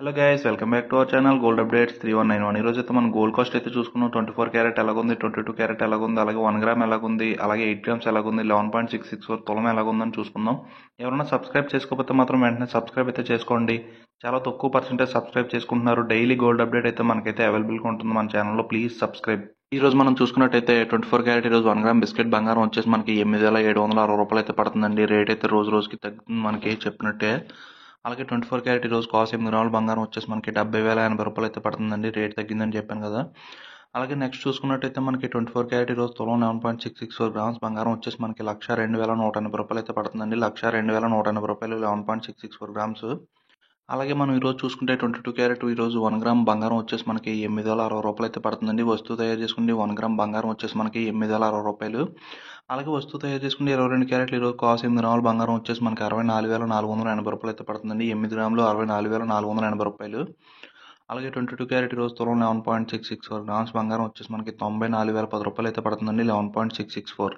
Hello guys, welcome back to our channel gold updates 3191. ఈరోజు అయితే మనం గోల్డ్ కాస్ట్ అయితే చూసుకున్నాం. 24 క్యారెట్ ఎలాగుంది, 22 క్యారెట్ ఎలాగుంది, అలాగే 1 గ్రామ్ ఎలాగుంది, అలాగే 8 గ్రామ్స్ ఎలాగుంది, 11.664 తులం ఎలాగుందని చూసుకుందాం. ఎవరైనా సబ్స్క్రైబ్ చేసుకోకపోతే మాత్రం వెంటనే సబ్స్క్రైబ్ అయితే చేసుకోండి. చాలా తక్కువ పర్సెంటేజ్ సబ్స్క్రైబ్ చేసుకుంటున్నారు. డైలీ గోల్డ్ అప్డేట్ అయితే మనకైతే అవైలబుల్గా ఉంటుంది మన ఛానల్లో. Please subscribe. ఈ రోజు మనం చూసుకున్నట్టయితే 24 క్యారెట్ ఈరోజు 1 గ్రామ్ బిస్కెట్ బంగారం వచ్చేసి మనకి 8,760 రూపాయలు అయితే పడుతుందండి. రేట్ అయితే రోజు రోజుకి తగ్గుతుంది మనకి చెప్పినట్టే. అలాగే 24 క్యారెట్ ఈరోజు కాస్ట్ 8 గ్రాముల బంగారం వచ్చేసి మనకి 70,080 రూపాయలు అయితే పడుతుందండి. రేట్ తగ్గిందని చెప్పాను కదా. అలాగే నెక్స్ట్ చూసుకున్నట్టయితే మనకి 24 క్యారెట్ ఈరోజు తులం 11.664 గ్రామ్స్ బంగారం వచ్చేసి మనకి 1,02,180 రూపాయలు అయితే పడుతుందండి. 1,02,180 రూపాయలు 11.664 గ్రామ్స్. అలాగే మనం ఈరోజు చూసుకుంటే 22 క్యారెట్ ఈరోజు 1 గ్రామ్ బంగారం వచ్చేసి మనకి 8,060 రూపాయలు అయితే పడుతుందండి. వస్తువు తయారు చేసుకుంటే 1 గ్రామ్ బంగారం వచ్చేసి మనకి 8,060 రూపాయలు. అలాగే వస్తువు తయారు చేసుకుంటే 22 క్యారెట్లు ఈరోజు కాస్ట్ 8 గ్రాముల బంగారం వచ్చేసి మనకి 64,480 రూపాయలు అయితే పడుతుందండి. 8 గ్రాములు 64,480 రూపాయలు. అలాగే 22 క్యారెట్ ఈరోజు తులం 11.664 గ్రామ్స్ బంగారం వచ్చేసి మనకి 94,010 రూపాయలు అయితే పడుతుందండి. 11.664.